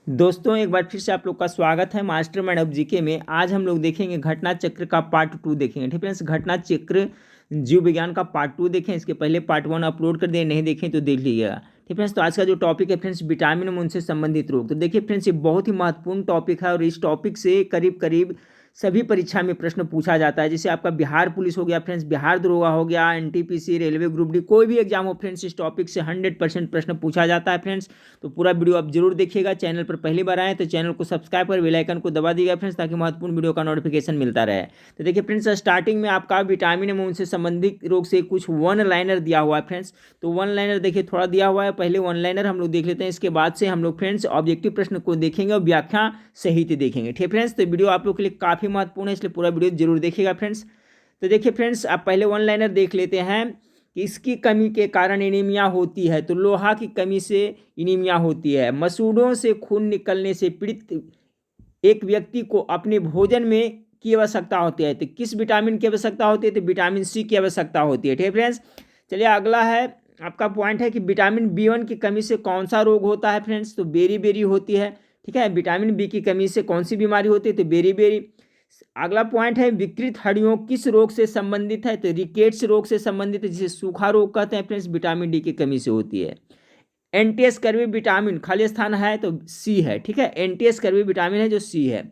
दोस्तों एक बार फिर से आप लोग का स्वागत है मास्टरमाइंड ऑफ जीके में। आज हम लोग देखेंगे घटना चक्र का पार्ट 2 देखेंगे। ठीक है फ्रेंड्स, घटना चक्र जीव विज्ञान का पार्ट 2 देखें। इसके पहले पार्ट 1 अपलोड कर दिए, नहीं देखें तो देख लीजिएगा। ठीक फ्रेंड्स, तो आज का जो टॉपिक है फ्रेंड्स विटामिन और उनसे संबंधित रोग। तो देखिए फ्रेंड्स, ये बहुत ही महत्वपूर्ण टॉपिक है और इस टॉपिक से करीब करीब सभी परीक्षा में प्रश्न पूछा जाता है। जैसे आपका बिहार पुलिस हो गया फ्रेंड्स, बिहार दरोगा हो गया, एनटीपीसी, रेलवे ग्रुप डी, कोई भी एग्जाम हो फ्रेंड्स, इस टॉपिक से 100% प्रश्न पूछा जाता है फ्रेंड्स। तो पूरा वीडियो आप जरूर देखिएगा। चैनल पर पहली बार आए तो चैनल को सब्सक्राइब कर बेल आइकन को दबा दीजिएगा फ्रेंड्स, ताकि महत्वपूर्ण वीडियो का नोटिफिकेशन मिलता रहे। तो देखिए फ्रेंड्स, स्टार्टिंग में आपका विटामिन एवं उनसे संबंधित रोग से कुछ वन लाइनर दिया हुआ है फ्रेंड्स। तो वन लाइनर देखिए थोड़ा दिया हुआ है, पहले वन लाइनर हम लोग देख लेते हैं। इसके बाद से हम लोग फ्रेंड्स ऑब्जेक्टिव प्रश्न को देखेंगे और व्याख्या सहित देखेंगे। ठीक फ्रेंड्स, तो वीडियो आप लोग के लिए काफी महत्वपूर्ण है, इसलिए पूरा वीडियो जरूर देखिएगा फ्रेंड्स। तो देखिए फ्रेंड्स, आप पहले वन लाइनर देख लेते हैं कि इसकी कमी के कारण एनीमिया होती है। तो लोहा की कमी से एनीमिया होती है। मसूड़ों से खून निकलने से पीड़ित एक व्यक्ति को अपने भोजन में की आवश्यकता होती है। तो किस विटामिन की आवश्यकता होती है? तो विटामिन सी की आवश्यकता होती है। ठीक है फ्रेंड्स, चलिए अगला है आपका पॉइंट है कि विटामिन B1 की कमी से कौन सा रोग होता है फ्रेंड्स? तो बेरी बेरी होती है। ठीक है, विटामिन बी की कमी से कौन सी बीमारी होती है? तो बेरी बेरी। अगला पॉइंट है विकृत हड्डियों किस रोग से संबंधित है? तो रिकेट्स रोग से संबंधित है, जिसे सूखा रोग कहते हैं फ्रेंड्स, विटामिन डी की कमी से होती है। एंटीएस कर्वी विटामिन खाली स्थान है तो सी है। ठीक है, एंटीएस कर्वी विटामिन है जो सी है।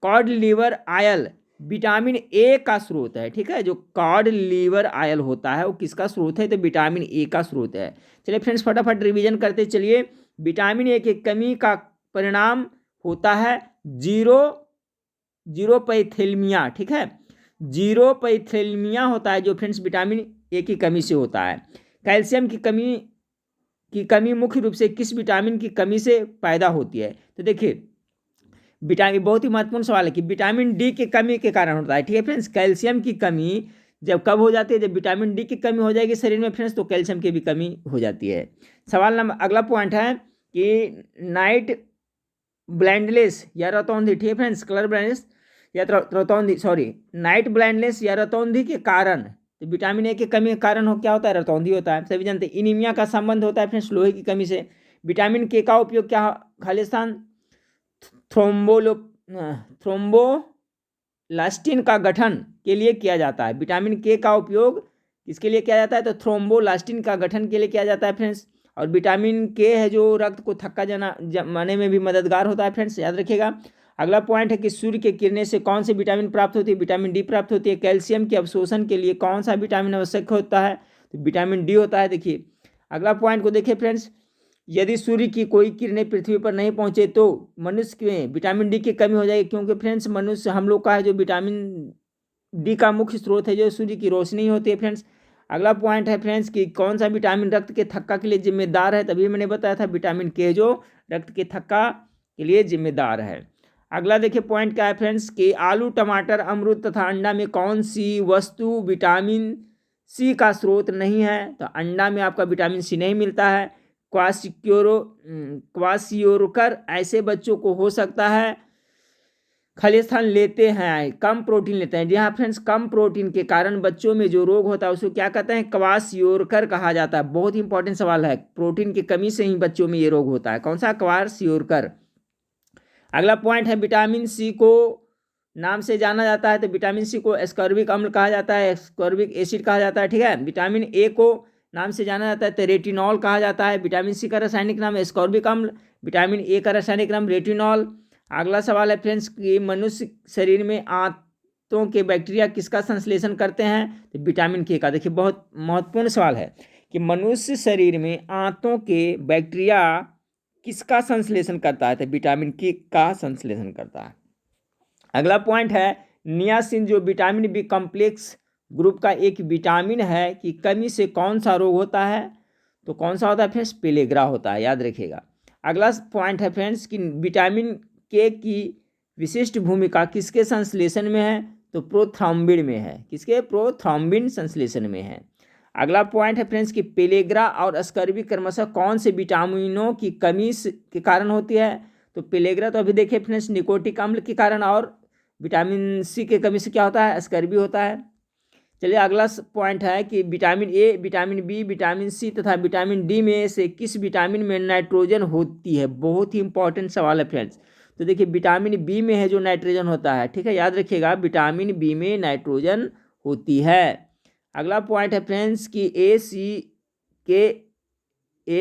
Cod liver oil vitamin A का स्रोत है। ठीक है, जो कॉड लीवर आयल होता है वो किसका स्रोत है? तो विटामिन ए का स्रोत है। चलिए फ्रेंड्स, फटाफट रिवीजन करते चलिए। विटामिन ए की कमी का परिणाम होता है जीरोपैथेलमिया। ठीक है, जीरोपैथेलमिया होता है जो फ्रेंड्स विटामिन ए की कमी से होता है। कैल्शियम की कमी मुख्य रूप से किस विटामिन की कमी से पैदा होती है? तो देखिए विटामिन, बहुत ही महत्वपूर्ण सवाल है कि विटामिन डी की कमी के कारण होता है। ठीक है फ्रेंड्स, कैल्शियम की कमी जब कब हो जाती है? जब विटामिन डी की कमी हो जाएगी शरीर में फ्रेंड्स, तो कैल्शियम की भी कमी हो जाती है। सवाल नंबर अगला पॉइंट है कि नाइट ब्लाइंडनेस या रतौंधी। ठीक है फ्रेंड्स, कलर ब्लाइंडनेस या रतौंधी, सॉरी, नाइट ब्लाइंडनेस या रतौंधी के कारण, तो विटामिन ए की कमी के कारण हो क्या होता है? रतौंधी होता है। सभी जानते हैं इनीमिया का संबंध होता है फ्रेंड्स लोहे की कमी से। विटामिन के का उपयोग क्या खालिस्तान थ्रोम्बोलो थ्रोम्बोलास्टिन का गठन के लिए किया जाता है। विटामिन के का उपयोग किसके लिए किया जाता है? तो थ्रोम्बोलास्टिन का गठन के लिए किया जाता है फ्रेंड्स। और विटामिन के है जो रक्त को थक्का जमाने में भी मददगार होता है फ्रेंड्स, याद रखिएगा। अगला पॉइंट है कि सूर्य के किरणें से कौन सी विटामिन प्राप्त होती है? विटामिन डी प्राप्त होती है। कैल्शियम के अवशोषण के लिए कौन सा विटामिन आवश्यक होता है? तो विटामिन डी होता है। देखिए अगला पॉइंट को देखिए फ्रेंड्स, यदि सूर्य की कोई किरणें पृथ्वी पर नहीं पहुंचे तो मनुष्य में विटामिन डी की कमी हो जाएगी, क्योंकि फ्रेंड्स मनुष्य हम लोग का है जो विटामिन डी का मुख्य स्रोत है जो सूर्य की रोशनी होती है फ्रेंड्स। अगला पॉइंट है फ्रेंड्स कि कौन सा विटामिन रक्त के थक्का के लिए जिम्मेदार है? तभी मैंने बताया था विटामिन के जो रक्त के थक्का के लिए जिम्मेदार है। अगला देखिए पॉइंट क्या है फ्रेंड्स कि आलू, टमाटर, अमरूद तथा अंडा में कौन सी वस्तु विटामिन सी का स्रोत नहीं है? तो अंडा में आपका विटामिन सी नहीं मिलता है। क्वासियोरकर ऐसे बच्चों को हो सकता है खालिस्तान लेते हैं, कम प्रोटीन लेते हैं। जी हाँ फ्रेंड्स, कम प्रोटीन के कारण बच्चों में जो रोग होता है उसको क्या कहते हैं? क्वासियोरकर कहा जाता है। बहुत ही इंपॉर्टेंट सवाल है, प्रोटीन की कमी से ही बच्चों में ये रोग होता है। कौन सा? क्वासियोरकर। अगला पॉइंट है विटामिन सी को नाम से जाना जाता है। तो विटामिन सी को एस्कॉर्बिक अम्ल कहा जाता है, एस्कॉर्बिक एसिड कहा जाता है। ठीक है, विटामिन ए को नाम से जाना जाता है तो रेटिनॉल कहा जाता है। विटामिन सी का रासायनिक नाम एस्कॉर्बिक अम्ल, विटामिन ए का रासायनिक नाम रेटिनॉल। अगला सवाल है फ्रेंड्स कि मनुष्य शरीर में आंतों के बैक्टीरिया किसका संश्लेषण करते हैं? तो विटामिन के का। देखिए बहुत महत्वपूर्ण सवाल है कि मनुष्य शरीर में आंतों के बैक्टीरिया किसका संश्लेषण करता है? तो विटामिन के का संश्लेषण करता है। अगला पॉइंट है नियासिन, जो विटामिन बी कॉम्प्लेक्स ग्रुप का एक विटामिन है कि कमी से कौन सा रोग होता है? तो कौन सा होता है फ्रेंड्स? पेलेग्रा होता है, याद रखिएगा। अगला पॉइंट है फ्रेंड्स कि विटामिन के की विशिष्ट भूमिका किसके संश्लेषण में है? तो प्रोथ्रोम्बिन में है। किसके? प्रोथ्रोम्बिन संश्लेषण में है। अगला पॉइंट है फ्रेंड्स कि पेलेग्रा और अस्कर्वी क्रमशः कौन से विटामिनों की कमी के कारण होती है? तो पेलेग्रा तो अभी देखिए फ्रेंड्स निकोटिक अम्ल के कारण, और विटामिन सी के कमी से क्या होता है? अस्कर्वी होता है। चलिए अगला पॉइंट है कि vitamin A, vitamin B, vitamin C तथा विटामिन डी में से किस विटामिन में नाइट्रोजन होती है। बहुत ही इंपॉर्टेंट सवाल है फ्रेंड्स। तो देखिए विटामिन बी में है जो नाइट्रोजन होता है, ठीक है, याद रखिएगा विटामिन बी में नाइट्रोजन होती है। अगला पॉइंट है फ्रेंड्स कि ए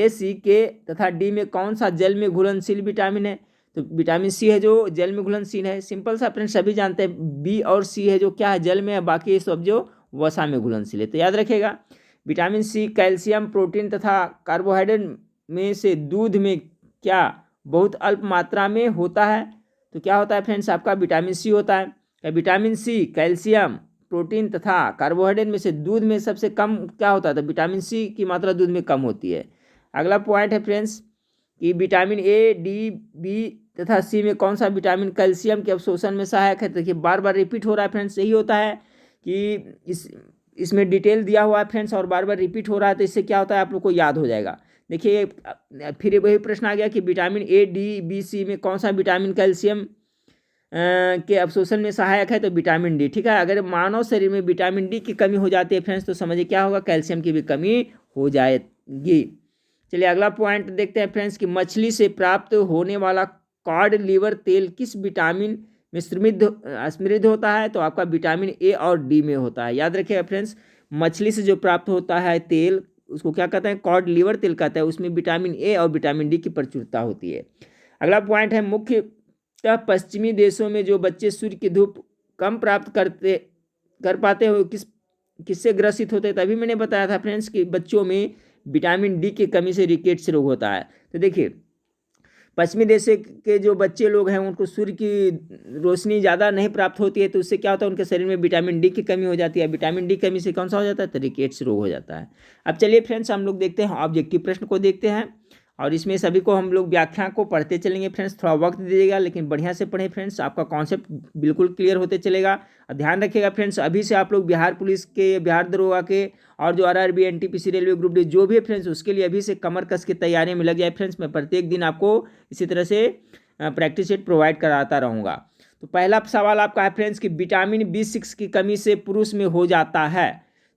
सी के तथा डी में कौन सा जल में घुलनशील विटामिन है। तो विटामिन सी है जो जल में घुलनशील है, सिंपल सा फ्रेंड्स सभी जानते हैं। बी और सी है जो क्या है, जल में है, बाकी ये सब जो वसा में घुलनशील है। तो याद रखिएगा विटामिन सी कैल्शियम, प्रोटीन तथा कार्बोहाइड्रेट में से दूध में क्या बहुत अल्प मात्रा में होता है। तो क्या होता है फ्रेंड्स, आपका विटामिन सी होता है। विटामिन सी, कैल्शियम, प्रोटीन तथा कार्बोहाइड्रेट में से दूध में सबसे कम क्या होता है, तो विटामिन सी की मात्रा दूध में कम होती है। अगला पॉइंट है फ्रेंड्स कि विटामिन ए, डी, बी तथा सी में कौन सा विटामिन कैल्शियम के अवशोषण में सहायक है। देखिए बार बार रिपीट हो रहा है फ्रेंड्स, यही होता है कि इसमें डिटेल दिया हुआ है फ्रेंड्स और बार बार रिपीट हो रहा है, तो इससे क्या होता है आप लोग को याद हो जाएगा। देखिए फिर वही प्रश्न आ गया कि विटामिन ए, डी, बी, सी में कौन सा विटामिन कैल्शियम के अवशोषण में सहायक है। तो विटामिन डी, ठीक है। अगर मानव शरीर में विटामिन डी की कमी हो जाती है फ्रेंड्स, तो समझिए क्या होगा, कैल्शियम की भी कमी हो जाएगी। चलिए अगला पॉइंट देखते हैं फ्रेंड्स कि मछली से प्राप्त होने वाला कॉड लिवर तेल किस विटामिन में समृद्ध होता है। तो आपका विटामिन ए और डी में होता है। याद रखिएगा फ्रेंड्स, मछली से जो प्राप्त होता है तेल उसको क्या कहते हैं, कॉड लिवर तेल कहते हैं। उसमें विटामिन ए और विटामिन डी की प्रचुरता होती है। अगला पॉइंट है मुख्यतः पश्चिमी देशों में जो बच्चे सूर्य की धूप कम प्राप्त कर पाते हो किससे ग्रसित होते हैं। तभी मैंने बताया था फ्रेंड्स कि बच्चों में विटामिन डी की कमी से रिकेट्स रोग होता है। तो देखिए पश्चिमी देश के जो बच्चे लोग हैं उनको सूर्य की रोशनी ज़्यादा नहीं प्राप्त होती है, तो उससे क्या होता है, उनके शरीर में विटामिन डी की कमी हो जाती है। विटामिन डी कमी से कौन सा हो जाता है, तो रिकेट्स रोग हो जाता है। अब चलिए फ्रेंड्स हम लोग देखते हैं ऑब्जेक्टिव प्रश्न को देखते हैं, और इसमें सभी को हम लोग व्याख्या को पढ़ते चलेंगे फ्रेंड्स। थोड़ा वक्त दीजिएगा लेकिन बढ़िया से पढ़ें फ्रेंड्स, आपका कॉन्सेप्ट बिल्कुल क्लियर होते चलेगा। और ध्यान रखिएगा फ्रेंड्स, अभी से आप लोग बिहार पुलिस के, बिहार दरोगा के और जो RRB, NTPC, railway group D जो भी है फ्रेंड्स, उसके लिए अभी से कमर कस की तैयारी में लग जाए फ्रेंड्स। मैं प्रत्येक दिन आपको इसी तरह से प्रैक्टिस सेट प्रोवाइड कराता रहूँगा। तो पहला सवाल आपका है फ्रेंड्स कि विटामिन B6 की कमी से पुरुष में हो जाता है।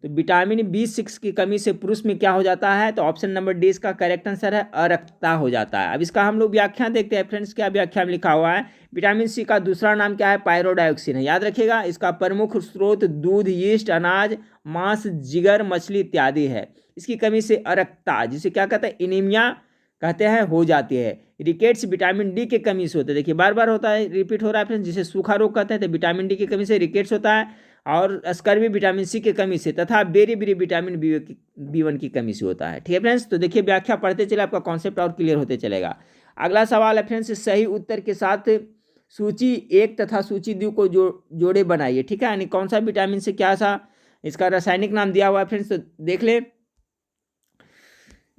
तो विटामिन B6 की कमी से पुरुष में क्या हो जाता है, तो ऑप्शन नंबर डी इसका करेक्ट आंसर है, अरक्तता हो जाता है। अब इसका हम लोग व्याख्या देखते हैं फ्रेंड्स, क्या व्याख्या में लिखा हुआ है। विटामिन सी का दूसरा नाम क्या है, पायरोडायोक्सिन है। याद रखिएगा इसका प्रमुख स्रोत दूध, यीस्ट, अनाज, मांस, जिगर, मछली इत्यादि है। इसकी कमी से अरक्तता, जिसे क्या कहते हैं, एनीमिया कहते हैं, हो जाती है। रिकेट्स विटामिन डी की कमी से होता है। देखिए बार बार होता है, रिपीट हो रहा है फ्रेंड्स, जिसे सूखा रोग कहते हैं। तो विटामिन डी की कमी से रिकेट्स होता है, और स्कर्वी विटामिन सी की कमी से तथा बेरी विटामिन B1 की कमी से होता है। ठीक है फ्रेंड्स, तो देखिए व्याख्या पढ़ते चले, आपका कॉन्सेप्ट और क्लियर होते चलेगा। अगला सवाल है फ्रेंड्स, सही उत्तर के साथ सूची 1 तथा सूची 2 को जोड़े बनाइए। ठीक है, यानी कौन सा विटामिन से क्या सा इसका रासायनिक नाम दिया हुआ है फ्रेंड्स, तो देख ले।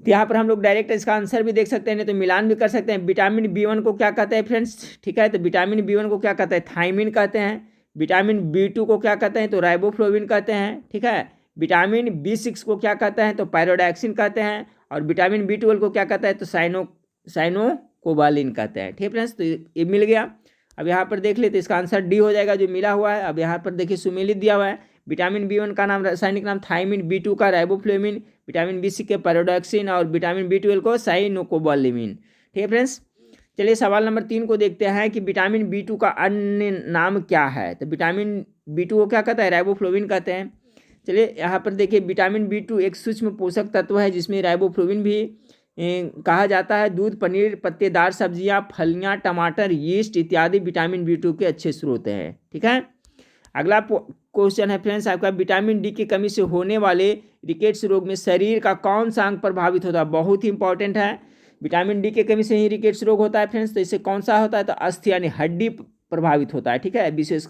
यहाँ पर हम लोग डायरेक्ट इसका आंसर भी देख सकते हैं, नहीं तो मिलान भी कर सकते हैं। विटामिन B1 को क्या कहते हैं फ्रेंड्स, ठीक है, तो विटामिन B1 को क्या कहते हैं, थायमिन कहते हैं। विटामिन B2 को क्या कहते हैं, तो राइबोफ्लोविन कहते हैं। ठीक है, विटामिन B6 को क्या कहते हैं, तो पायरोडाक्सिन कहते हैं। और विटामिन B12 को क्या कहता है, तो साइनोकोबालिन कहते हैं। ठीक है फ्रेंड्स, तो ये मिल गया। अब यहाँ पर देख ले तो इसका आंसर डी हो जाएगा जो मिला हुआ है। अब यहाँ पर देखिए सुमेलित दिया हुआ है, विटामिन B1 का नाम रासायनिक नाम थायमिन, B2 का राइबोफ्लोविन, विटामिन B6 के पायरोडाक्सिन और विटामिन B12 को साइनोकोबालिन। ठीक है फ्रेंड्स, चलिए सवाल नंबर 3 को देखते हैं कि विटामिन B2 का अन्य नाम क्या है। तो विटामिन B2 को क्या कहता है, राइबोफ्लोविन कहते हैं। चलिए यहाँ पर देखिए विटामिन B2 एक सूक्ष्म पोषक तत्व है जिसमें राइबोफ्लोविन भी कहा जाता है। दूध, पनीर, पत्तेदार सब्जियाँ, फलियाँ, टमाटर, यीस्ट इत्यादि विटामिन B2 के अच्छे स्रोत हैं। ठीक है, अगला क्वेश्चन है फ्रेंड्स आपका, विटामिन डी की कमी से होने वाले रिकेट्स रोग में शरीर का कौन सा अंग प्रभावित होता है। बहुत ही इंपॉर्टेंट है, विटामिन डी की कमी से ही रिकेट्स रोग होता है फ्रेंड्स। तो इससे कौन सा होता है, तो अस्थि यानी हड्डी प्रभावित होता है। ठीक है, विशेष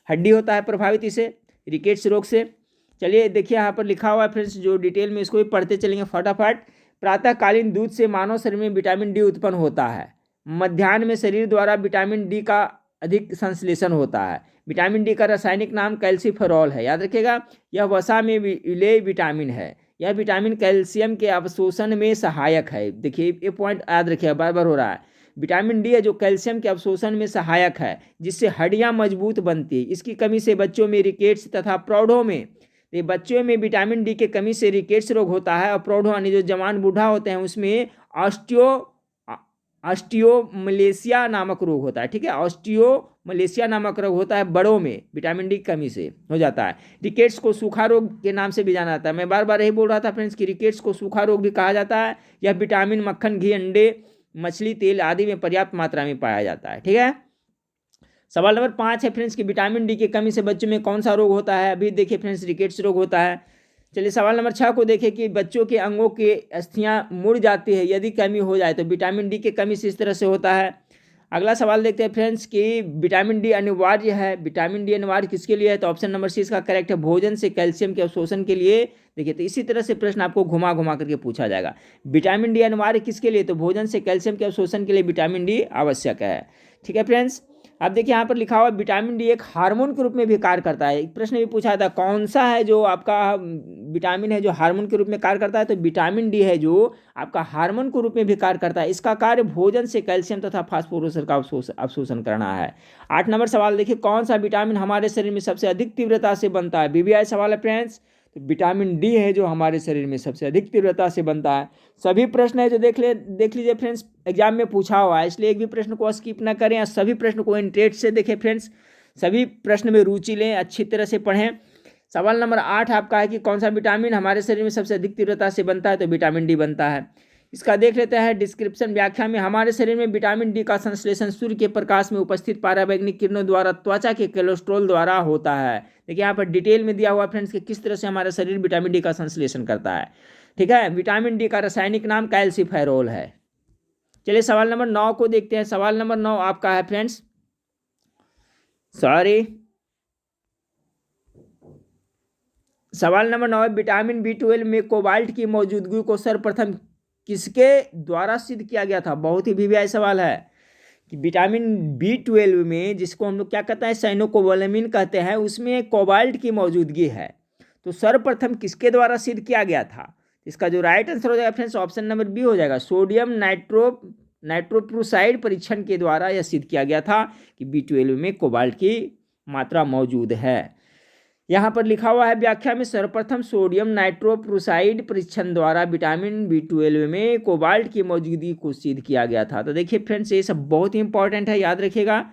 हड्डी होता है प्रभावित इसे रिकेट्स रोग से। चलिए देखिए यहाँ पर लिखा हुआ है फ्रेंड्स, जो डिटेल में इसको भी पढ़ते चलेंगे फटाफट। प्रातःकालीन दूध से मानव शरीर में विटामिन डी उत्पन्न होता है। मध्याह्न में शरीर द्वारा विटामिन डी का अधिक संश्लेषण होता है। विटामिन डी का रासायनिक नाम कैल्सीफेरॉल है। याद रखिएगा, यह वसा में विलेय विटामिन है। यह विटामिन कैल्शियम के अवशोषण में सहायक है। देखिए ये पॉइंट याद रखिएगा, बार बार हो रहा है। विटामिन डी है जो कैल्शियम के अवशोषण में सहायक है, जिससे हड्डियां मजबूत बनती है। इसकी कमी से बच्चों में रिकेट्स तथा प्रौढ़ों में ये बच्चों में विटामिन डी की कमी से रिकेट्स रोग होता है, और प्रौढ़ यानी जो जवान बूढ़ा होते हैं उसमें ऑस्टियोमलेशिया नामक रोग होता है। ठीक है, ऑस्टियोमलेशिया नामक रोग होता है बड़ों में, विटामिन डी की कमी से हो जाता है। रिकेट्स को सूखा रोग के नाम से भी जाना जाता है। मैं बार बार यही बोल रहा था फ्रेंड्स कि रिकेट्स को सूखा रोग भी कहा जाता है। यह विटामिन मक्खन, घी, अंडे, मछली, तेल आदि में पर्याप्त मात्रा में पाया जाता है। ठीक है, सवाल नंबर 5 है फ्रेंड्स कि विटामिन डी की कमी से बच्चों में कौन सा रोग होता है। अभी देखिए फ्रेंड्स, रिकेट्स रोग होता है। चलिए सवाल नंबर 6 को देखें कि बच्चों के अंगों की अस्थियां मुड़ जाती है यदि कमी हो जाए तो विटामिन डी की कमी से इस तरह से होता है। अगला सवाल देखते हैं फ्रेंड्स कि विटामिन डी अनिवार्य है। विटामिन डी अनिवार्य किसके लिए है, तो ऑप्शन नंबर सी इसका करेक्ट है, भोजन से कैल्शियम के अवशोषण के लिए। देखिए तो इसी तरह से प्रश्न आपको घुमा घुमा करके पूछा जाएगा। विटामिन डी अनिवार्य किसके लिए, तो भोजन से कैल्शियम के अवशोषण के लिए विटामिन डी आवश्यक है। ठीक है फ्रेंड्स, अब देखिए यहाँ पर लिखा हुआ विटामिन डी एक हार्मोन के रूप में भी कार्य करता है। एक प्रश्न भी पूछा था कौन सा है जो आपका विटामिन है जो हार्मोन के रूप में कार्य करता है, तो विटामिन डी है जो आपका हार्मोन के रूप में भी कार्य करता है। इसका कार्य भोजन से कैल्शियम तथा फास्फोरस का अवशोषण करना है। 8 नंबर सवाल देखिए, कौन सा विटामिन हमारे शरीर में सबसे अधिक तीव्रता से बनता है। बीबीआई सवाल है फ्रेंड्स, तो विटामिन डी है जो हमारे शरीर में सबसे अधिक तीव्रता से बनता है। सभी प्रश्न है जो देख लीजिए फ्रेंड्स, एग्जाम में पूछा हुआ है, इसलिए एक भी प्रश्न को स्किप ना करें, सभी प्रश्न को इंटरेस्ट से देखें फ्रेंड्स, सभी प्रश्न में रुचि लें, अच्छी तरह से पढ़ें। सवाल नंबर 8 आपका है कि कौन सा विटामिन हमारे शरीर में सबसे अधिक तीव्रता से बनता है, तो विटामिन डी बनता है। इसका देख लेते हैं डिस्क्रिप्शन व्याख्या में। हमारे शरीर में विटामिन डी का संश्लेषण सूर्य के प्रकाश में उपस्थित पराबैंगनी किरणों द्वारा त्वचा के कोलेस्ट्रॉल द्वारा होता है। देखिए यहाँ पर डिटेल में दिया हुआ फ्रेंड्स कि किस तरह से हमारा शरीर विटामिन डी का संश्लेषण करता है। ठीक है, विटामिन डी का रासायनिक नाम कैल्सीफेरोल है। चलिए सवाल नंबर 9 को देखते हैं। सवाल नंबर 9 आपका है फ्रेंड्स, सवाल नंबर 9 विटामिन B12 में कोबाल्ट की मौजूदगी को सर्वप्रथम किसके द्वारा सिद्ध किया गया था। बहुत ही वीवीआई सवाल है कि विटामिन B12 में, जिसको हम लोग क्या कहते हैं साइनोकोबालामिन कहते हैं, उसमें कोबाल्ट की मौजूदगी है, तो सर्वप्रथम किसके द्वारा सिद्ध किया गया था। इसका जो राइट आंसर हो जाएगा फ्रेंड्स ऑप्शन नंबर बी हो जाएगा, सोडियम नाइट्रोप्रूसाइड परीक्षण के द्वारा यह सिद्ध किया गया था कि B12 में कोबाल्ट की मात्रा मौजूद है। यहाँ पर लिखा हुआ है व्याख्या में, सर्वप्रथम सोडियम नाइट्रोप्रूसाइड परीक्षण द्वारा विटामिन B12 में कोबाल्ट की मौजूदगी को सिद्ध किया गया था। तो देखिए फ्रेंड्स ये सब बहुत ही इंपॉर्टेंट है, याद रखिएगा।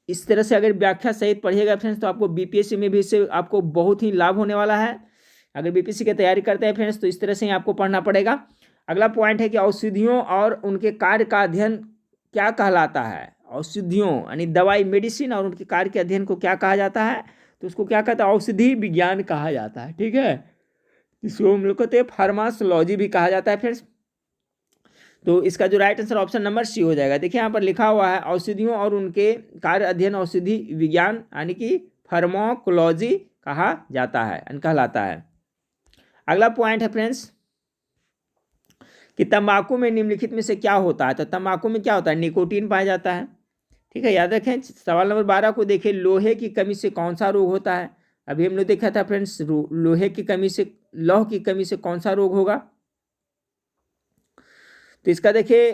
इस तरह से अगर व्याख्या सहित पढ़िएगा फ्रेंड्स तो आपको बीपीएससी में भी इससे आपको बहुत ही लाभ होने वाला है। अगर बीपीएससी की तैयारी करते हैं फ्रेंड्स तो इस तरह से ही आपको पढ़ना पड़ेगा। अगला पॉइंट है कि औषधियों और उनके कार्य का अध्ययन क्या कहलाता है। औषधियों यानी दवाई, मेडिसिन और उनके कार्य के अध्ययन को क्या कहा जाता है, तो उसको क्या कहता है, औषधि विज्ञान कहा जाता है। ठीक है, इसको हम लोग कहते हैं फार्माकोलॉजी भी कहा जाता है फ्रेंड्स। तो इसका जो right answer option number C हो जाएगा। देखिए यहाँ पर लिखा हुआ है औषधियों और उनके कार्य अध्ययन औषधि विज्ञान यानी कि फार्माकोलॉजी कहा जाता है, कहलाता है। अगला पॉइंट है फ्रेंड्स कि तंबाकू में निम्नलिखित में से क्या होता है। तो तंबाकू में क्या होता है, निकोटीन पाया जाता है। ठीक है, याद रखें। सवाल नंबर 12 को देखें, लोहे की कमी से कौन सा रोग होता है। अभी हम लोग देखा था फ्रेंड्स, लोहे की कमी से, लौह की कमी से कौन सा रोग होगा। तो इसका देखिए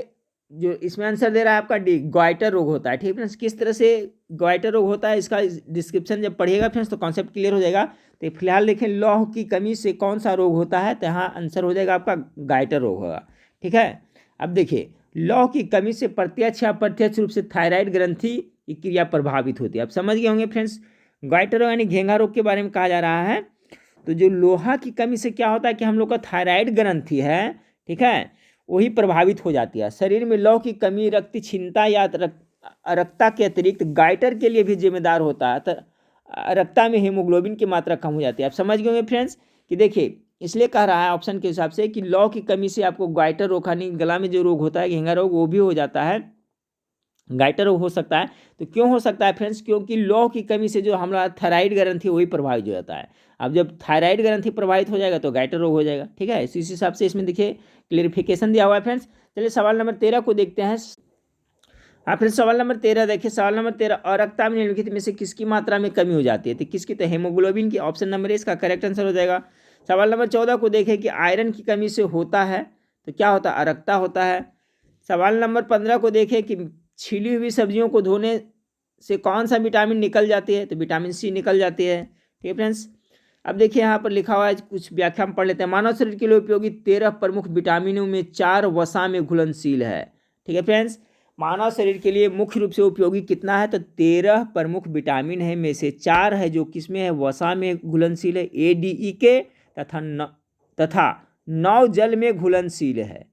जो इसमें आंसर दे रहा है आपका डी, गॉइटर रोग होता है। ठीक है फ्रेंड्स, किस तरह से गॉइटर रोग होता है इसका डिस्क्रिप्शन जब पढ़िएगा फ्रेंड्स तो कॉन्सेप्ट क्लियर हो जाएगा। तो फिलहाल देखें लौह की कमी से कौन सा रोग होता है, तो यहाँ आंसर हो जाएगा आपका गॉइटर रोग होगा। ठीक है, अब देखिए लौह की कमी से प्रत्यक्ष या अप्रत्यक्ष रूप से थायराइड ग्रंथि की क्रिया प्रभावित होती है। आप समझ गए होंगे फ्रेंड्स, गॉइटर रोग यानी घेंघा रोग के बारे में कहा जा रहा है। तो जो लोहा की कमी से क्या होता है कि हम लोग का थायराइड ग्रंथि है, ठीक है, वही प्रभावित हो जाती है। शरीर में लौह की कमी रक्त क्षीणता या अरक्ता के अतिरिक्त गॉइटर के लिए भी जिम्मेदार होता है। तो रक्ता में हीमोग्लोबिन की मात्रा कम हो जाती है। आप समझ गए होंगे फ्रेंड्स कि देखिए इसलिए कह रहा है ऑप्शन के हिसाब से कि लौह की कमी से आपको गॉइटर रोग यानी गला में जो रोग होता है घेंघा रोग वो भी हो जाता है, गॉइटर रोग हो सकता है। तो क्यों हो सकता है फ्रेंड्स, क्योंकि लौह की कमी से जो हमारा थायराइड ग्रंथि वही प्रभावित हो जाता है। अब जब थायराइड ग्रंथि प्रभावित हो जाएगा तो गॉइटर रोग हो जाएगा। ठीक है, इस हिसाब से इसमें देखिए क्लियरिफिकेशन दिया हुआ है फ्रेंड्स। चलिए सवाल नंबर 13 को देखते हैं। हाँ फिर सवाल नंबर 13 देखिए, सवाल नंबर 13 अरक्ता में निम्नलिखित में से किसकी मात्रा में कमी हो जाती है। तो किसकी, तो हेमोग्लोबिन की। ऑप्शन नंबर ए इसका करेक्ट आंसर हो जाएगा। सवाल नंबर 14 को देखें कि आयरन की कमी से होता है, तो क्या होता है, अरक्ता होता है। सवाल नंबर 15 को देखें कि छीली हुई सब्जियों को धोने से कौन सा विटामिन निकल जाती है, तो विटामिन सी निकल जाती है। ठीक है फ्रेंड्स। अब देखिए यहाँ पर लिखा हुआ है, कुछ व्याख्या हम पढ़ लेते हैं। मानव शरीर के लिए उपयोगी 13 प्रमुख विटामिनों में 4 वसा में घुलनशील है। ठीक है फ्रेंड्स, मानव शरीर के लिए मुख्य रूप से उपयोगी कितना है, तो 13 प्रमुख विटामिन है, में से 4 है जो किसमें है, वसा में घुलनशील है, ADE तथा 9 जल में घुलनशील है।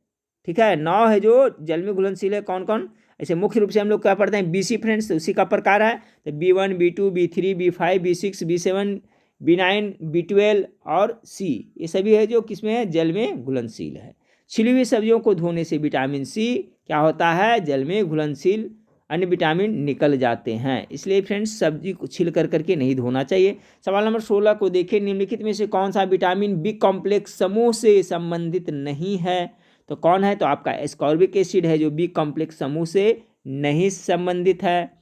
ठीक है, 9 है जो जल में घुलनशील है। कौन कौन, ऐसे मुख्य रूप से हम लोग क्या पढ़ते हैं, BC फ्रेंड्स, तो उसी का प्रकार है, तो B1 B2 B3 B5 B6 B7 B9 B12 और C, ये सभी है जो किसमें है, जल में घुलनशील है। छिली हुई सब्जियों को धोने से विटामिन C क्या होता है, जल में घुलनशील अन्य विटामिन निकल जाते हैं, इसलिए फ्रेंड्स सब्जी को छिल कर करके नहीं धोना चाहिए। सवाल नंबर 16 को देखिए, निम्नलिखित में से कौन सा विटामिन बी कॉम्प्लेक्स समूह से संबंधित नहीं है, तो कौन है, तो आपका एस्कॉर्बिक एसिड है जो बी कॉम्प्लेक्स समूह से नहीं संबंधित है।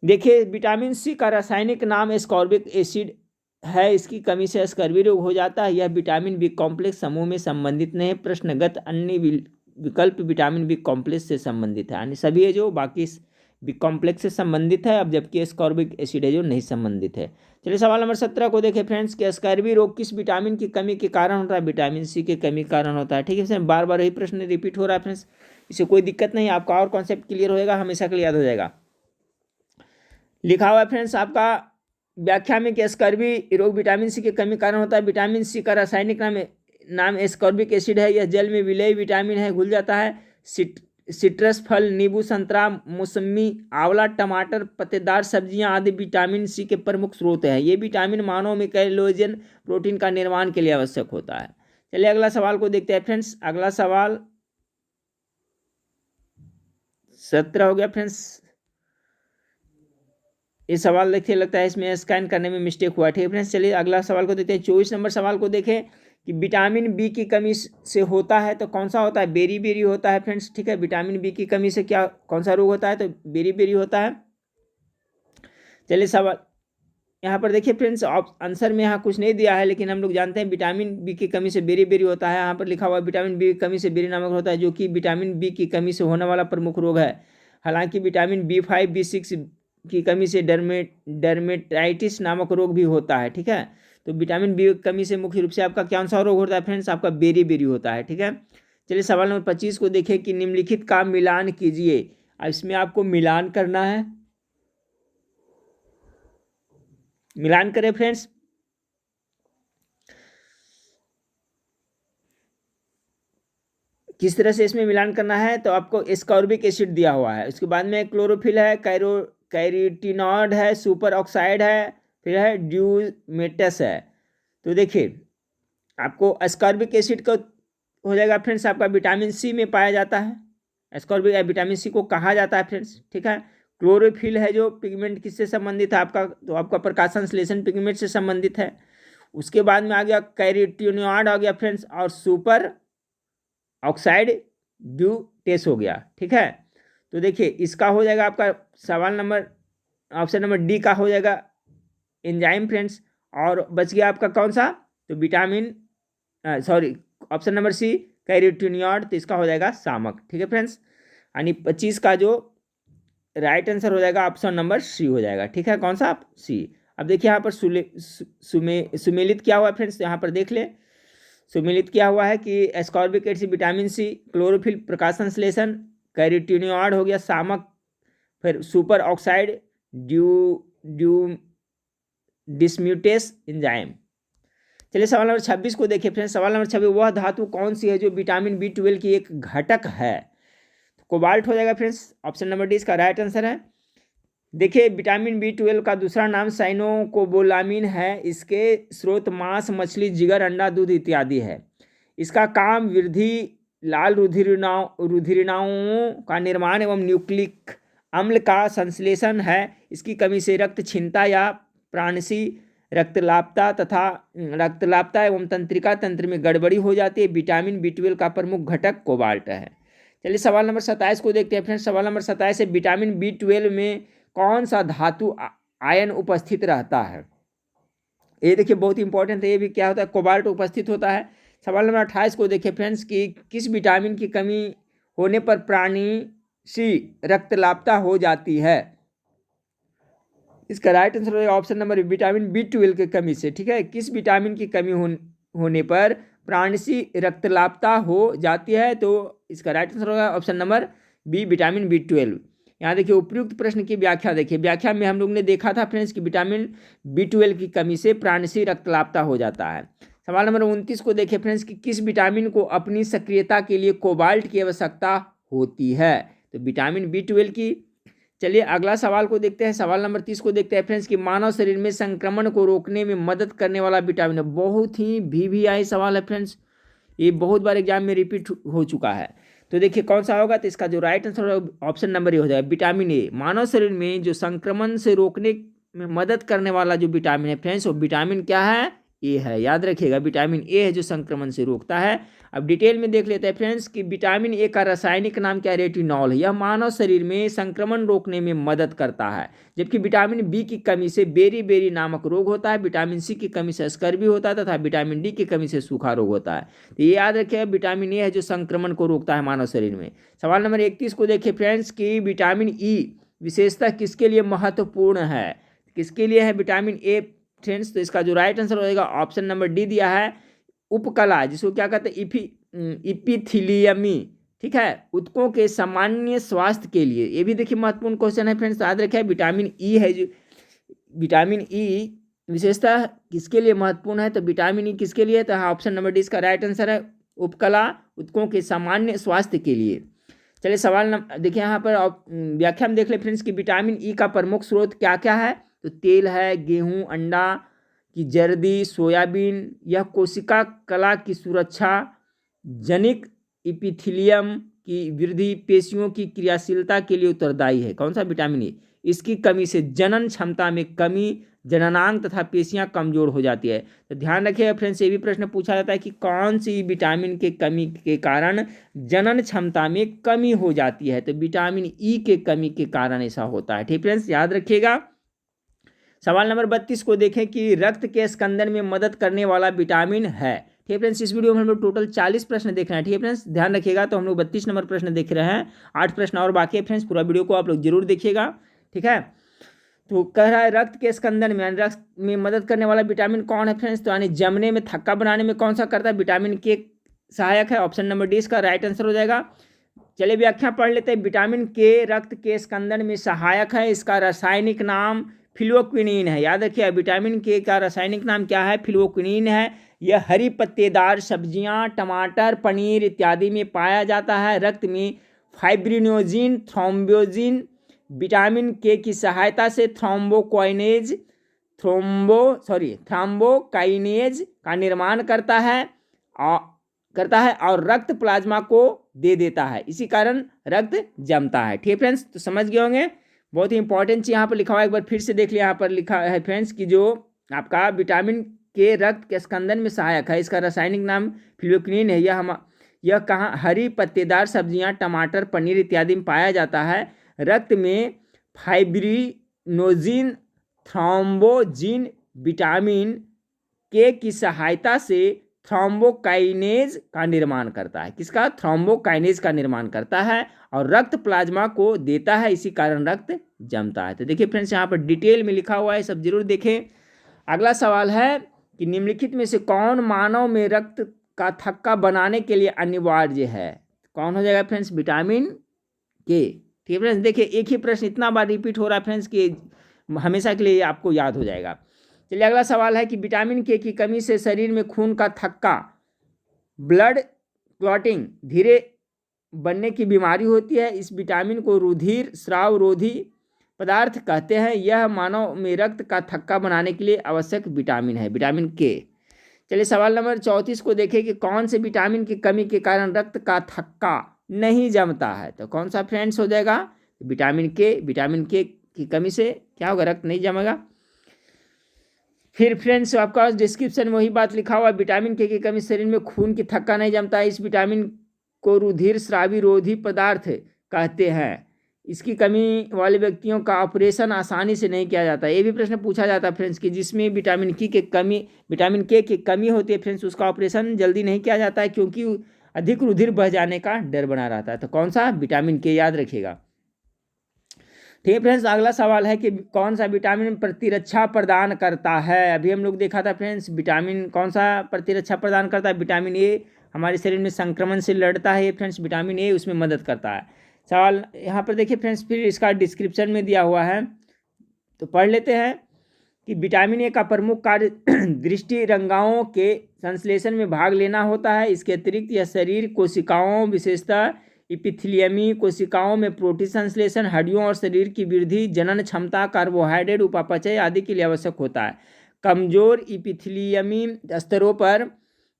देखिए विटामिन C का रासायनिक नाम एस्कॉर्बिक एसिड है, इसकी कमी से स्कर्वी रोग हो जाता है, यह विटामिन बी कॉम्प्लेक्स समूह में संबंधित नहीं है। प्रश्नगत अन्य विकल्प विटामिन बी कॉम्प्लेक्स से संबंधित है, यानी सभी है जो बाकी बी कॉम्प्लेक्स से संबंधित है, अब जबकि एस्कॉर्बिक एसिड है जो नहीं संबंधित है। चलिए सवाल नंबर 17 को देखें फ्रेंड्स, कि स्कर्वी रोग किस विटामिन की कमी के कारण होता है, विटामिन C के कमी के कारण होता है। ठीक है फ्रेंड्स, बार बार यही प्रश्न रिपीट हो रहा है फ्रेंड्स, इससे कोई दिक्कत नहीं, आपका और कॉन्सेप्ट क्लियर होएगा, हमेशा के लिए याद हो जाएगा। लिखा हुआ है फ्रेंड्स आपका व्याख्या में कि स्कर्वी रोग विटामिन C की कमी कारण होता है। विटामिन C का रासायनिक नाम एस्कॉर्बिक एसिड है, यह जल में विलेय विटामिन है, घुल जाता है। सिट्रस फल, नींबू, संतरा, मौसमी, आंवला, टमाटर, पत्तेदार सब्जियां आदि विटामिन C के प्रमुख स्रोत हैं। ये विटामिन मानव में कोलेजन प्रोटीन का निर्माण के लिए आवश्यक होता है। चलिए अगला सवाल को देखते हैं फ्रेंड्स, अगला सवाल 17 हो गया फ्रेंड्स। ये सवाल देखिए, लगता है इसमें स्कैन करने में मिस्टेक हुआ। ठीक है फ्रेंड्स, चलिए अगला सवाल को देखते हैं। 24 नंबर सवाल को देखें कि विटामिन बी की कमी से होता है, तो कौन सा होता है, बेरी बेरी होता है फ्रेंड्स। ठीक है, विटामिन बी की कमी से क्या कौन सा रोग होता है, तो बेरी बेरी होता है। चलिए सवाल यहाँ पर देखिए फ्रेंड्स, आंसर में यहाँ कुछ नहीं दिया है, लेकिन हम लोग जानते हैं विटामिन बी की कमी से बेरी बेरी होता है। यहाँ पर लिखा हुआ विटामिन बी की कमी से बेरी नामक होता है, जो कि विटामिन बी की कमी से होने वाला प्रमुख रोग है। हालांकि विटामिन B5 B6 की कमी से डर्मेटाइटिस नामक रोग भी होता है। ठीक है, तो विटामिन बी की कमी से मुख्य रूप से आपका कौन सा रोग होता है फ्रेंड्स, आपका बेरी बेरी होता है। ठीक है, चलिए सवाल नंबर 25 को देखिए कि निम्नलिखित का मिलान कीजिए। अब इसमें आपको मिलान करना है, मिलान करें फ्रेंड्स। किस तरह से इसमें मिलान करना है, तो आपको एस्कॉर्बिक एसिड दिया हुआ है, उसके बाद में क्लोरोफिल है, कैरोटीनॉइड है, सुपर ऑक्साइड है, फिर है ड्यूमेटस है। तो देखिए आपको एस्कॉर्बिक एसिड का हो जाएगा फ्रेंड्स, आपका विटामिन C में पाया जाता है। एस्कॉर्बिक विटामिन C को कहा जाता है फ्रेंड्स। ठीक है, क्लोरोफिल है जो पिगमेंट किससे संबंधित है आपका, तो आपका प्रकाश संश्लेषण पिगमेंट से संबंधित है। उसके बाद में आ गया कैरोटीनॉइड आ गया फ्रेंड्स, और सुपर ऑक्साइड ड्यूटेस हो गया। ठीक है, तो देखिए इसका हो जाएगा आपका सवाल नंबर ऑप्शन नंबर डी का हो जाएगा एंजाइम फ्रेंड्स, और बच गया आपका कौन सा, तो vitamin sorry option number C carotenoid, तो इसका हो जाएगा सामक। ठीक है फ्रेंड्स, यानी 25 का जो राइट आंसर हो जाएगा ऑप्शन नंबर सी हो जाएगा। ठीक है, कौन सा, सी। अब देखिए यहाँ पर सुमेलित क्या हुआ फ्रेंड्स, यहाँ पर देख ले, सुमेलित क्या हुआ है कि ascorbic acid, vitamin C, chlorophyll प्रकाश संश्लेषण, कैरोटीनॉइड हो गया सामक, फिर सुपर ऑक्साइड डिस्म्यूटेस एंजाइम। चलिए सवाल नंबर 26 को देखिए फ्रेंड्स, सवाल नंबर 26, वह धातु कौन सी है जो विटामिन B12 की एक घटक है, कोबाल्ट हो जाएगा फ्रेंड्स, ऑप्शन नंबर डी इसका राइट आंसर है। देखिए विटामिन B12 का दूसरा नाम साइनोकोबोलामिन है, इसके स्रोत मांस, मछली, जिगर, अंडा, दूध इत्यादि है। इसका काम वृद्धि, लाल रुधिरनाओं का निर्माण एवं न्यूक्लिक अम्ल का संश्लेषण है। इसकी कमी से रक्त क्षीणता या प्राणसी रक्तलापता एवं तंत्रिका तंत्र में गड़बड़ी हो जाती है। विटामिन B12 का प्रमुख घटक कोबाल्ट है। चलिए सवाल नंबर 27 को देखते हैं फ्रेंड्स, सवाल नंबर 27 है विटामिन B12 में कौन सा धातु आयन उपस्थित रहता है। ये देखिए बहुत इंपॉर्टेंट है, ये भी क्या होता है, कोबाल्ट उपस्थित होता है। सवाल नंबर 28 को देखिए फ्रेंड्स कि किस विटामिन की कमी होने पर प्राणी सी रक्तलापता हो जाती है। इसका राइट आंसर होगा ऑप्शन नंबर विटामिन B12 की कमी से। ठीक है, किस विटामिन की कमी होने पर प्राणसी रक्तलापता हो जाती है? तो इसका राइट आंसर होगा option number B vitamin B12। यहाँ देखिए उपयुक्त प्रश्न की व्याख्या देखिए, व्याख्या में हम लोग ने देखा था फ्रेंड्स कि विटामिन B12 की कमी से प्राणसी रक्तलापता हो जाता है। सवाल नंबर 29 को देखिए फ्रेंड्स कि किस विटामिन को अपनी सक्रियता के लिए कोबाल्ट की आवश्यकता होती है? तो विटामिन B12 की। चलिए अगला सवाल को देखते हैं, सवाल नंबर 30 को देखते हैं फ्रेंड्स कि मानव शरीर में संक्रमण को रोकने में मदद करने वाला विटामिन है। बहुत ही VVI सवाल है फ्रेंड्स, ये बहुत बार एग्जाम में रिपीट हो चुका है। तो देखिए कौन सा होगा, तो इसका जो राइट आंसर होगा ऑप्शन नंबर ए हो जाएगा विटामिन ए। मानव शरीर में जो संक्रमण से रोकने में मदद करने वाला जो विटामिन है फ्रेंड्स, वो विटामिन क्या है? ए है। याद रखिएगा विटामिन ए है जो संक्रमण से रोकता है। अब डिटेल में देख लेते हैं फ्रेंड्स कि विटामिन ए का रासायनिक नाम क्या है? रेटिनॉल है। यह मानव शरीर में संक्रमण रोकने में मदद करता है। जबकि विटामिन बी की कमी से बेरी बेरी नामक रोग होता है, विटामिन सी की कमी से स्कर्वी होता है तथा विटामिन डी की कमी से सूखा रोग होता है। तो ये याद रखिए विटामिन ए है जो संक्रमण को रोकता है मानव शरीर में। सवाल नंबर 31 को देखिए फ्रेंड्स कि विटामिन ई विशेषता किसके लिए महत्वपूर्ण है? किसके लिए है विटामिन ए फ्रेंड्स? तो इसका जो राइट आंसर होगा ऑप्शन नंबर डी दिया है उपकला, जिसको क्या कहते हैं? इपिथिलियमी। ठीक है, ऊतकों के सामान्य स्वास्थ्य के लिए। ये भी देखिए महत्वपूर्ण क्वेश्चन है फ्रेंड्स, याद रखिए विटामिन ई है जो विटामिन ई विशेषता किसके लिए महत्वपूर्ण है? तो विटामिन ई किसके लिए? तो ऑप्शन नंबर डी इसका राइट आंसर है उपकला, ऊतकों के सामान्य स्वास्थ्य के लिए। चलिए सवाल देखिए यहाँ पर व्याख्या में देख ले फ्रेंड्स कि विटामिन ई का प्रमुख स्रोत क्या क्या है? तो तेल है, गेहूं, अंडा की जर्दी, सोयाबीन। यह कोशिका कला की सुरक्षा, जनिक इपिथिलियम की वृद्धि, पेशियों की क्रियाशीलता के लिए उत्तरदायी है। कौन सा विटामिन ए? इसकी कमी से जनन क्षमता में कमी, जननांग तथा पेशियां कमजोर हो जाती है। तो ध्यान रखिएगा फ्रेंड्स, ये भी प्रश्न पूछा जाता है कि कौन सी विटामिन के कमी के कारण जनन क्षमता में कमी हो जाती है? तो विटामिन ई के कमी के कारण ऐसा होता है। ठीक फ्रेंड्स, याद रखिएगा। सवाल नंबर 32 को देखें कि रक्त के स्कंदन में मदद करने वाला विटामिन है। ठीक है फ्रेंड्स, इस वीडियो में हम लोग टोटल 40 प्रश्न देख रहे हैं। ठीक है फ्रेंड्स, ध्यान रखिएगा। तो हम लोग 32 नंबर प्रश्न देख रहे हैं, 8 प्रश्न और बाकी है फ्रेंड्स, पूरा वीडियो को आप लोग जरूर देखिएगा। ठीक है, तो कह रहा है रक्त के स्कंदन में रक्त में मदद करने वाला विटामिन कौन है फ्रेंड्स? तो यानी जमने में, थक्का बनाने में कौन सा करता है? विटामिन के सहायक है। ऑप्शन नंबर डी इसका राइट आंसर हो जाएगा। चलिए व्याख्या पढ़ लेते हैं। विटामिन के रक्त के स्कंदन में सहायक है, इसका रासायनिक नाम फिलोक्विनिन है। याद रखिए विटामिन के का रासायनिक नाम क्या है? फिलोक्विनिन है। यह हरी पत्तेदार सब्जियां, टमाटर, पनीर इत्यादि में पाया जाता है। रक्त में फाइब्रिनोजिन, थ्रोम्बोजिन विटामिन के की सहायता से थ्रोम्बोकाइनेज का निर्माण करता है और रक्त प्लाज्मा को दे देता है। इसी कारण रक्त जमता है। ठीक है फ्रेंड्स, तो समझ गए होंगे। बहुत ही इंपॉर्टेंट चीज यहाँ पर लिखा हुआ है, एक बार फिर से देख लिया। यहाँ पर लिखा है फ्रेंड्स कि जो आपका विटामिन के रक्त के स्कंदन में सहायक है, इसका रासायनिक नाम फिलोक्विनिन है। यह कहाँ? हरी पत्तेदार सब्जियां, टमाटर, पनीर इत्यादि में पाया जाता है। रक्त में फाइब्रिनोजिन, थ्रोम्बोजिन विटामिन के की सहायता से थ्रोम्बोकाइनेज का निर्माण करता है। किसका? थ्रोम्बोकाइनेज का निर्माण करता है और रक्त प्लाज्मा को देता है, इसी कारण रक्त जमता है। तो देखिए फ्रेंड्स, यहाँ पर डिटेल में लिखा हुआ है, सब जरूर देखें। अगला सवाल है कि निम्नलिखित में से कौन मानव में रक्त का थक्का बनाने के लिए अनिवार्य है? कौन हो जाएगा फ्रेंड्स? विटामिन के। ठीक है फ्रेंड्स, देखिए एक ही प्रश्न इतना बार रिपीट हो रहा है फ्रेंड्स कि हमेशा के लिए आपको याद हो जाएगा। चलिए अगला सवाल है कि विटामिन के की कमी से शरीर में खून का थक्का, ब्लड क्लॉटिंग धीरे बनने की बीमारी होती है। इस विटामिन को रुधिर स्राव रोधी पदार्थ कहते हैं। यह मानव में रक्त का थक्का बनाने के लिए आवश्यक विटामिन है, विटामिन के। चलिए सवाल नंबर 34 को देखें कि कौन से विटामिन की कमी के कारण रक्त का थक्का नहीं जमता है? तो कौन सा फ्रेंड्स हो जाएगा? विटामिन के। विटामिन के की कमी से क्या होगा? रक्त नहीं जमेगा। फिर फ्रेंड्स आपका डिस्क्रिप्शन में वही बात लिखा हुआ, विटामिन के की कमी शरीर में खून की थक्का नहीं जमता है। इस विटामिन को रुधिर स्रावी रोधी पदार्थ कहते हैं। इसकी कमी वाले व्यक्तियों का ऑपरेशन आसानी से नहीं किया जाता। ये भी प्रश्न पूछा जाता है फ्रेंड्स कि जिसमें विटामिन के की कमी होती है फ्रेंड्स, उसका ऑपरेशन जल्दी नहीं किया जाता है क्योंकि अधिक रुधिर बह जाने का डर बना रहता है। तो कौन सा? विटामिन के। याद रखिएगा। ठीक है फ्रेंड्स, अगला सवाल है कि कौन सा विटामिन प्रतिरक्षा प्रदान करता है। अभी हम लोग देखा था फ्रेंड्स, विटामिन कौन सा प्रतिरक्षा प्रदान करता है। विटामिन ए हमारे शरीर में संक्रमण से लड़ता है फ्रेंड्स, विटामिन ए उसमें मदद करता है। सवाल यहाँ पर देखिए फ्रेंड्स, फिर इसका डिस्क्रिप्शन में दिया हुआ है तो पढ़ लेते हैं कि विटामिन ए का प्रमुख कार्य दृष्टि रंगाओं के संश्लेषण में भाग लेना होता है। इसके अतिरिक्त यह शरीर कोशिकाओं, विशेषतः इपिथेलियमी कोशिकाओं में प्रोटीन संश्लेषण, हड्डियों और शरीर की वृद्धि, जनन क्षमता, कार्बोहाइड्रेट उपापचय आदि के लिए आवश्यक होता है। कमजोर इपिथेलियमी स्तरों पर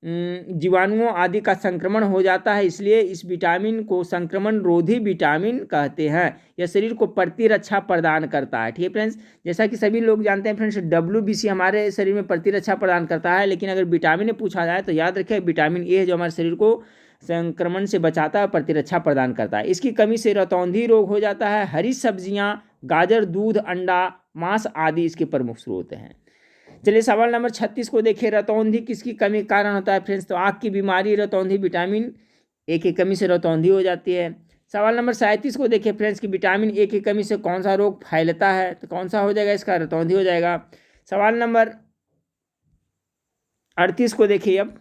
जीवाणुओं आदि का संक्रमण हो जाता है, इसलिए इस विटामिन को संक्रमण रोधी विटामिन कहते हैं। यह शरीर को प्रतिरक्षा प्रदान करता है। ठीक है फ्रेंड्स, जैसा कि सभी लोग जानते हैं फ्रेंड्स, WBC हमारे शरीर में प्रतिरक्षा प्रदान करता है, लेकिन अगर विटामिन पूछा जाए तो याद रखें विटामिन ए जो हमारे शरीर को संक्रमण से बचाता है, प्रतिरक्षा प्रदान करता है। इसकी कमी से रतौंधी रोग हो जाता है। हरी सब्जियां, गाजर, दूध, अंडा, मांस आदि इसके प्रमुख स्रोत हैं। चलिए सवाल नंबर 36 को देखिए, रतौंधी किसकी कमी के कारण होता है फ्रेंड्स। तो आँख की बीमारी रतौंधी, विटामिन ए की कमी से रतौंधी हो जाती है। सवाल नंबर 37 को देखिए फ्रेंड्स कि विटामिन ए की कमी से कौन सा रोग फैलता है। तो कौन सा हो जाएगा इसका, रतौंधी हो जाएगा। सवाल नंबर 38 को देखिए, अब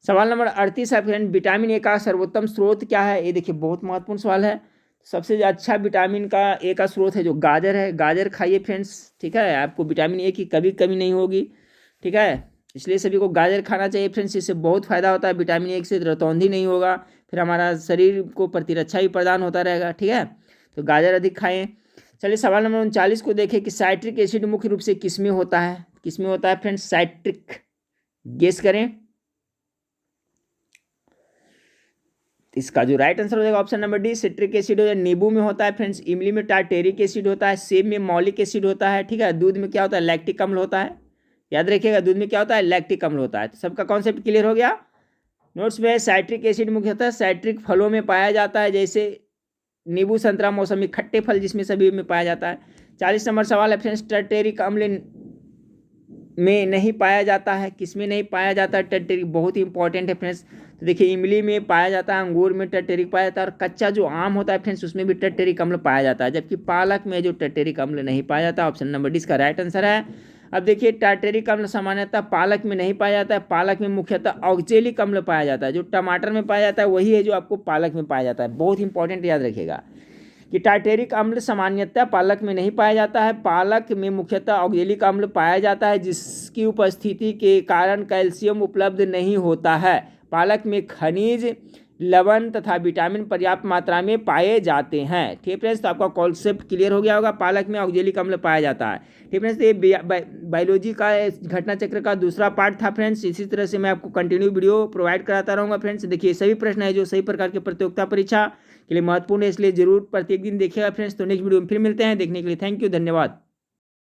सवाल नंबर 38 है फ्रेंड, विटामिन ए का सर्वोत्तम स्रोत क्या है। ये देखिए बहुत महत्वपूर्ण सवाल है। सबसे अच्छा विटामिन का ए का स्रोत है जो गाजर है। गाजर खाइए फ्रेंड्स, ठीक है, आपको विटामिन ए की कभी कमी नहीं होगी। ठीक है, इसलिए सभी को गाजर खाना चाहिए फ्रेंड्स, इससे बहुत फायदा होता है। विटामिन ए से रतौंधी नहीं होगा, फिर हमारा शरीर को प्रतिरक्षा भी प्रदान होता रहेगा। ठीक है, तो गाजर अधिक खाएं। चलिए सवाल नंबर 39 को देखें कि साइट्रिक एसिड मुख्य रूप से किसमें होता है। किसमें होता है फ्रेंड्स साइट्रिक, गेस करें। इसका जो राइट आंसर हो जाएगा option number D, citric acid हो जाए। नींबू में होता है फ्रेंड्स, इमली में टार्टेरिक एसिड होता है, सेब में मौलिक एसिड होता है। ठीक है, दूध में क्या होता है, लैक्टिक अम्ल होता है। याद रखिएगा दूध में क्या होता है, लैक्टिक अम्ल होता है। तो सबका कॉन्सेप्ट क्लियर हो गया। नोट्स में साइट्रिक एसिड मुख्यतः साइट्रिक फलों में पाया जाता है, जैसे नींबू, संतरा, मौसमी, खट्टे फल जिसमें सभी में पाया जाता है। 40 नंबर सवाल है फ्रेंड्स, टार्टेरिक अम्ल में नहीं पाया जाता है। किसमें नहीं पाया जाता है टार्टेरिक, बहुत ही इंपॉर्टेंट है फ्रेंड्स। तो देखिए इमली में पाया जाता है, अंगूर में टार्टेरिक पाया जाता है, और कच्चा जो आम होता है फ्रेंड्स उसमें भी टार्टेरिक अम्ल पाया जाता है, जबकि पालक में जो टार्टेरिक अम्ल नहीं पाया जाता। ऑप्शन नंबर डी इसका राइट आंसर है। अब देखिए टार्टेरिक अम्ल सामान्यतः पालक में नहीं पाया जाता है। पालक में मुख्यतः ऑक्जेलिक अम्ल पाया जाता है। जो टमाटर में पाया जाता है वही है जो आपको पालक में पाया जाता है। बहुत इंपॉर्टेंट, याद रखिएगा कि टार्टेरिक अम्ल सामान्यतः पालक में नहीं पाया जाता है। पालक में मुख्यतः ऑक्जेलिक अम्ल पाया जाता है, जिसकी उपस्थिति के कारण कैल्शियम उपलब्ध नहीं होता है। पालक में खनिज, लवण तथा विटामिन पर्याप्त मात्रा में पाए जाते हैं। ठीक फ्रेंड्स, तो आपका कॉन्सेप्ट क्लियर हो गया होगा। पालक में ऑक्जेलिक अम्ल पाया जाता है। ठीक फ्रेंड्स, ये बायोलॉजी का घटना चक्र का दूसरा पार्ट था फ्रेंड्स। इसी तरह से मैं आपको कंटिन्यू वीडियो प्रोवाइड कराता रहूँगा फ्रेंड्स। देखिए सभी प्रश्न है जो सही प्रकार के प्रतियोगिता परीक्षा के लिए महत्वपूर्ण है, इसलिए जरूर प्रत्येक दिन देखिएगा फ्रेंड्स। तो नेक्स्ट वीडियो में फिर मिलते हैं। देखने के लिए थैंक यू, धन्यवाद।